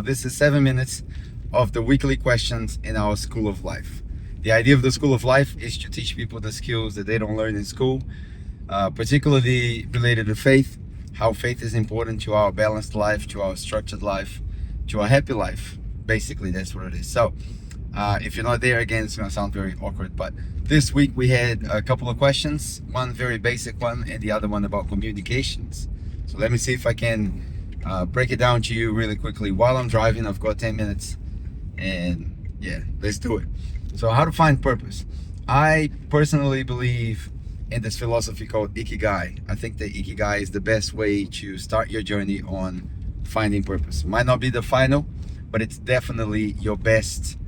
This is 7 minutes of the weekly questions in our School of Life. The idea of the School of Life is to teach people the skills that they don't learn in school, particularly related to faith, how faith is important to our balanced life, to our structured life, to our happy life. Basically, that's what it is. So, if you're not there, again, it's going to sound very awkward, but this week we had a couple of questions, one very basic one and the other one about communications. So let me see if I can break it down to you really quickly. While I'm driving, I've got 10 minutes and yeah, let's do it. So how to find purpose. I personally believe in this philosophy called Ikigai. I think that Ikigai is the best way to start your journey on finding purpose. Might not be the final, but it's definitely your best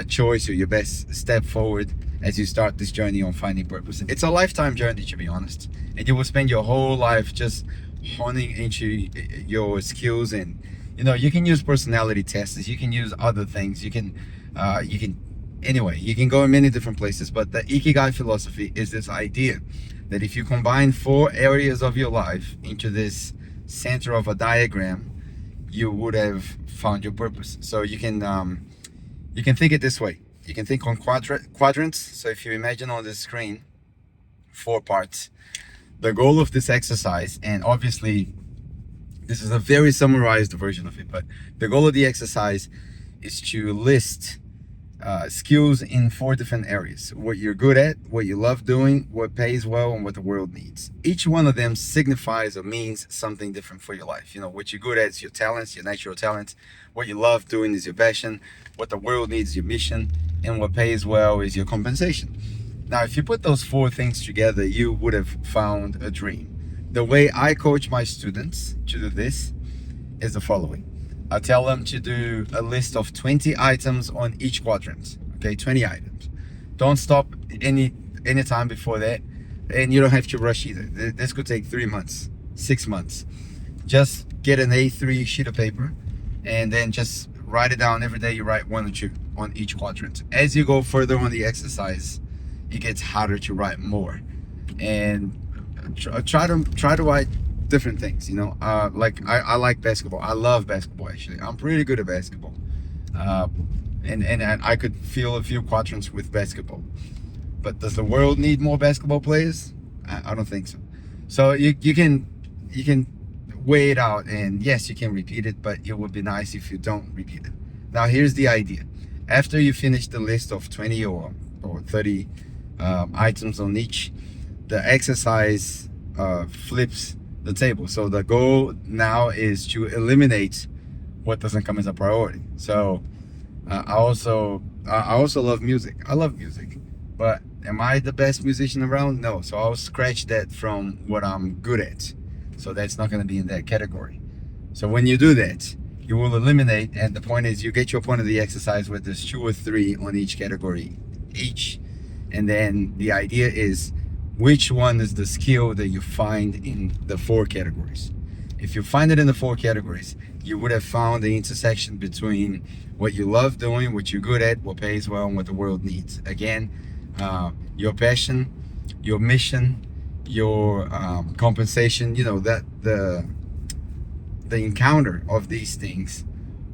choice or your best step forward as you start this journey on finding purpose. It's a lifetime journey, to be honest, and you will spend your whole life just honing into your skills. And you can use personality tests, you can use other things, you can go in many different places. But the Ikigai philosophy is this idea that if you combine 4 areas of your life into this center of a diagram, you would have found your purpose. So you can think it this way. You can think on quadrants. So if you imagine on the screen 4 parts, the goal of this exercise, and obviously this is a very summarized version of it, but the goal of the exercise is to list skills in 4 different areas: what you're good at, what you love doing, what pays well, and what the world needs. Each one of them signifies or means something different for your life. What you're good at is your talents, your natural talents. What you love doing is your passion. What the world needs is your mission. And what pays well is your compensation. Now, if you put those 4 things together, you would have found a dream. The way I coach my students to do this is the following. I tell them to do a list of 20 items on each quadrant. Okay, 20 items. Don't stop any time before that. And you don't have to rush either. This could take 3 months, 6 months. Just get an A3 sheet of paper and then just write it down. Every day you write 1 or 2 on each quadrant. As you go further on the exercise, it gets harder to write more. And try to write different things. Like I like basketball. I love basketball, actually. I'm pretty good at basketball. And I could fill a few quadrants with basketball. But does the world need more basketball players? I don't think so. So you can weigh it out, and yes, you can repeat it, but it would be nice if you don't repeat it. Now here's the idea. After you finish the list of 20 or 30 items on each, the exercise flips the table. So the goal now is to eliminate what doesn't come as a priority. So I also love music. I love music, but am I the best musician around? No. So I'll scratch that from what I'm good at. So that's not going to be in that category. So when you do that, you will eliminate, and the point is you get your point of the exercise where there's 2 or 3 on each category each. And then the idea is, which one is the skill that you find in the 4 categories? If you find it in the 4 categories, you would have found the intersection between what you love doing, what you're good at, what pays well, and what the world needs. Again, your passion, your mission, your compensation, that the encounter of these things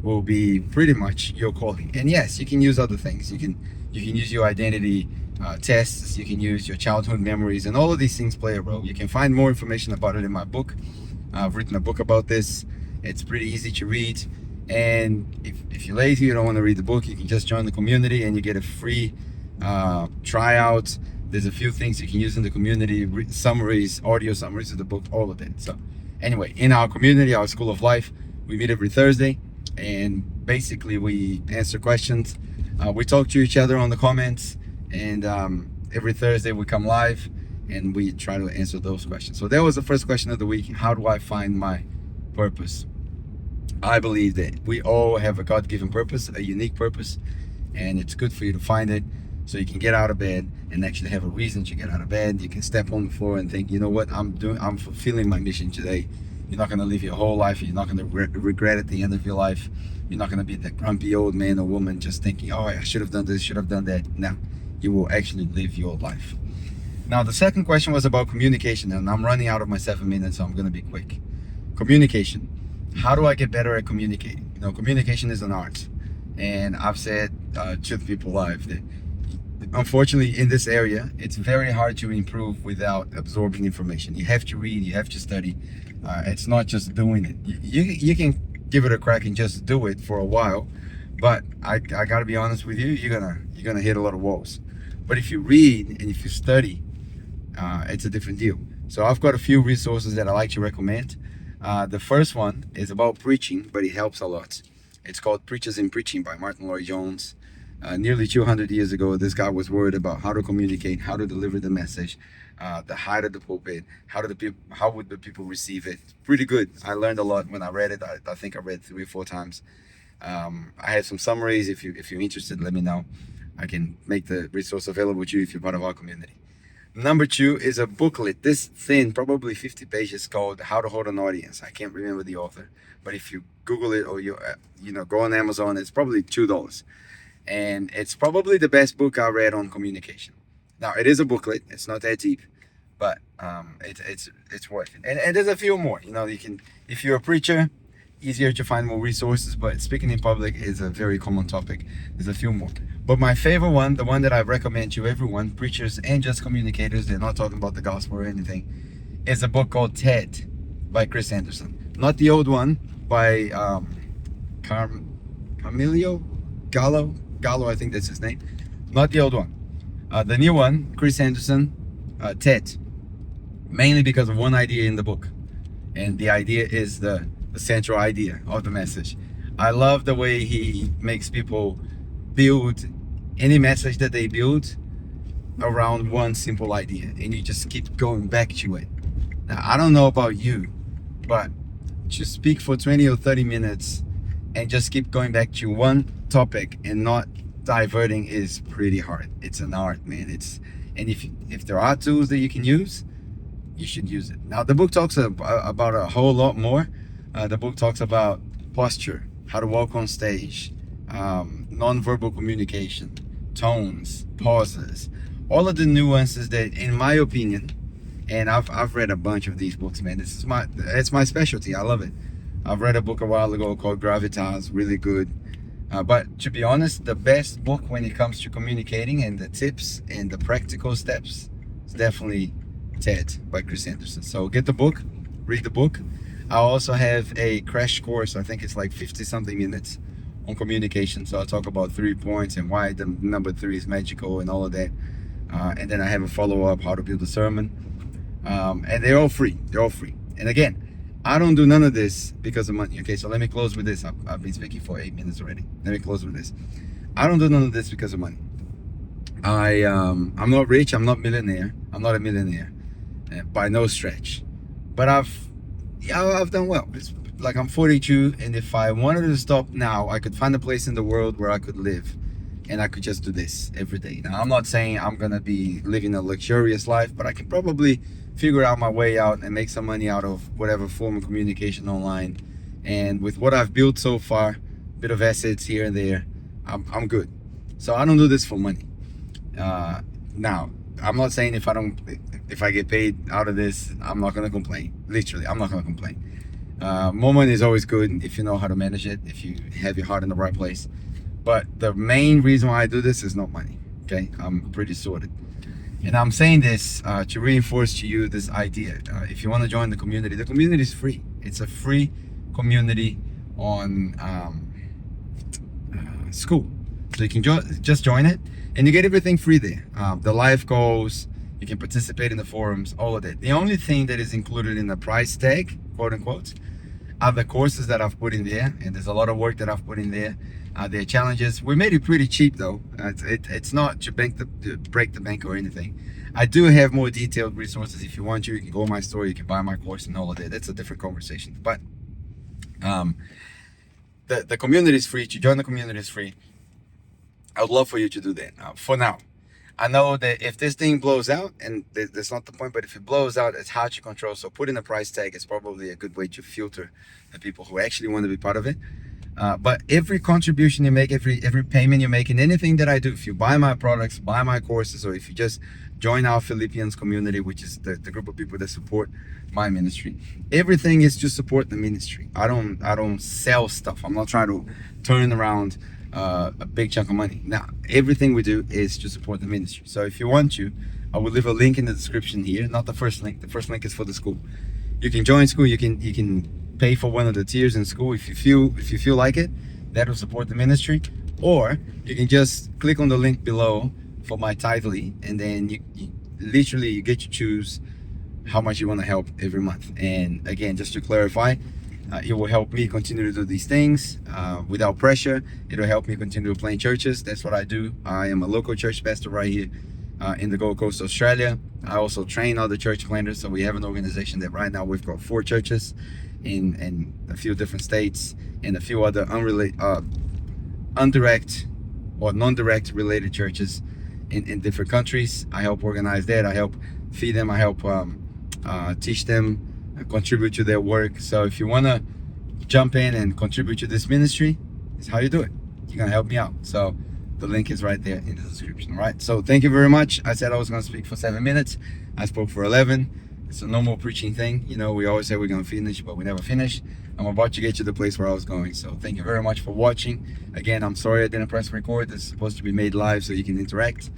will be pretty much your calling. And yes, you can use other things. You can use your identity tests, you can use your childhood memories, and all of these things play a role. You can find more information about it in my book. I've written a book about this. It's pretty easy to read, and if you're lazy, you don't want to read the book, you can just join the community and you get a free tryout. There's a few things you can use in the community, summaries, audio summaries of the book, all of that. So anyway, in our community, our School of Life, we meet every Thursday, and basically we answer questions. We talk to each other on the comments, and every Thursday we come live and we try to answer those questions. So that was the first question of the week. How do I find my purpose? I believe that we all have a God-given purpose, a unique purpose, and it's good for you to find it so you can get out of bed and actually have a reason to get out of bed. You can step on the floor and think, you know what, I'm fulfilling my mission today. You're not going to live your whole life. You're not going to regret at the end of your life. You're not going to be that grumpy old man or woman just thinking, oh, I should have done this, should have done that. No, you will actually live your life. Now, the second question was about communication, and I'm running out of my 7 minutes, so I'm going to be quick. Communication. How do I get better at communicating? communication is an art. And I've said to the people live that unfortunately in this area it's very hard to improve without absorbing information. You have to read, you have to study. It's not just doing it. You can give it a crack and just do it for a while, but I gotta be honest with you, you're gonna hit a lot of walls. But if you read and if you study, it's a different deal. So I've got a few resources that I like to recommend. The first one is about preaching, but it helps a lot. It's called Preachers in Preaching by Martin Lloyd-Jones. Nearly 200 years ago, this guy was worried about how to communicate, how to deliver the message, the height of the pulpit, how would the people receive it. Pretty good. I learned a lot when I read it. I think I read 3 or 4 times. I have some summaries. If you're interested, let me know. I can make the resource available to you if you're part of our community. Number 2 is a booklet, this thin, probably 50 pages, called How to Hold an Audience. I can't remember the author, but if you Google it or you go on Amazon, it's probably $2. And it's probably the best book I read on communication. Now, it is a booklet. It's not that deep, but it's worth it. And there's a few more. You can, if you're a preacher, easier to find more resources, but speaking in public is a very common topic. There's a few more. But my favorite one, the one that I recommend to everyone, preachers and just communicators, they're not talking about the gospel or anything, is a book called TED by Chris Anderson. Not the old one by Camilio Gallo, I think that's his name. Not the old one. The new one, Chris Anderson, TED. Mainly because of one idea in the book. And the idea is the central idea of the message. I love the way he makes people build any message that they build around one simple idea. And you just keep going back to it. Now, I don't know about you, but to speak for 20 or 30 minutes and just keep going back to one topic and not diverting is pretty hard. It's an art, man. And if there are tools that you can use, you should use it. Now, the book talks about a whole lot more. The book talks about posture, how to walk on stage, non-verbal communication, tones, pauses, all of the nuances that, in my opinion, and I've read a bunch of these books, man. It's my specialty. I love it. I've read a book a while ago called Gravitas, really good. But to be honest, the best book when it comes to communicating and the tips and the practical steps is definitely TED by Chris Anderson. So get the book, read the book. I also have a crash course. I think it's like 50 something minutes on communication. So I talk about 3 points and why the number 3 is magical and all of that. And then I have a follow-up, how to build a sermon. And they're all free. And again, I don't do none of this because of money. Okay, so let me close with this. I've been speaking for 8 minutes already. Let me close with this. I don't do none of this because of money. I'm not rich. I'm not millionaire. I'm not a millionaire by no stretch. But I've done well. It's like I'm 42, and if I wanted to stop now, I could find a place in the world where I could live, and I could just do this every day. Now, I'm not saying I'm gonna be living a luxurious life, but I can probably figure out my way out and make some money out of whatever form of communication online. And with what I've built so far, a bit of assets here and there, I'm good. So I don't do this for money. Now, I'm not saying if I get paid out of this, I'm not gonna complain. Literally, I'm not gonna complain. More money is always good if you know how to manage it, if you have your heart in the right place. But the main reason why I do this is not money. Okay, I'm pretty sorted. And I'm saying this to reinforce to you this idea. If you want to join the community is free. It's a free community on school. So you can just join it, and you get everything free there. The live goals, you can participate in the forums, all of that. The only thing that is included in the price tag, quote unquote, are the courses that I've put in there, and there's a lot of work that I've put in there. There are challenges. We made it pretty cheap though. It's not to break the bank or anything. I do have more detailed resources. If you want to, you can go on my store, you can buy my course and all of that. That's a different conversation. But the community is free. To join the community is free. I would love for you to do that. For now, I know that if this thing blows out, and that's not the point, but if it blows out, it's hard to control. So putting a price tag is probably a good way to filter the people who actually want to be part of it. But every contribution you make, every payment you make in anything that I do, if you buy my products, buy my courses, or if you just join our Philippians community, which is the group of people that support my ministry, everything is to support the ministry. I don't sell stuff. I'm not trying to turn around a big chunk of money. Now, everything we do is to support the ministry. So if you want to, I will leave a link in the description here. Not the first link. The first link is for the school. You can join school. You can pay for one of the tiers in school if you feel like it. That will support the ministry. Or you can just click on the link below for my tithely, and then you literally you get to choose how much you want to help every month. And again, just to clarify, it will help me continue to do these things without pressure. It'll help me continue to plant churches. That's what I do. I am a local church pastor right here in the Gold Coast, Australia. I also train other church planters. So we have an organization that right now we've got 4 churches in a few different states and a few other indirect or non-direct related churches in different countries. I help organize that. I help feed them. I help teach them, contribute to their work. So if you want to jump in and contribute to this ministry, it's how you do it. You're gonna help me out. So the link is right there in the description. All right, so thank you very much. I said I was gonna speak for 7 minutes. I spoke for 11. It's a normal preaching thing, you know. We always say we're gonna finish, but we never finish. I'm about to get to the place where I was going. So thank you very much for watching. Again, I'm sorry I didn't press record. This is supposed to be made live so you can interact,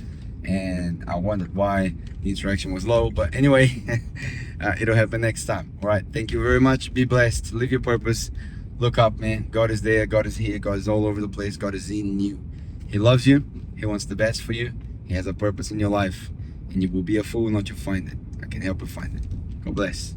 and I wondered why the interaction was low, but anyway, it'll happen next time. All right, thank you very much. Be blessed. Live your purpose. Look up, man. God is there. God is here. God is all over the place. God is in you. He loves you. He wants the best for you. He has a purpose in your life, and you will be a fool not to find it. I can help you find it. God bless.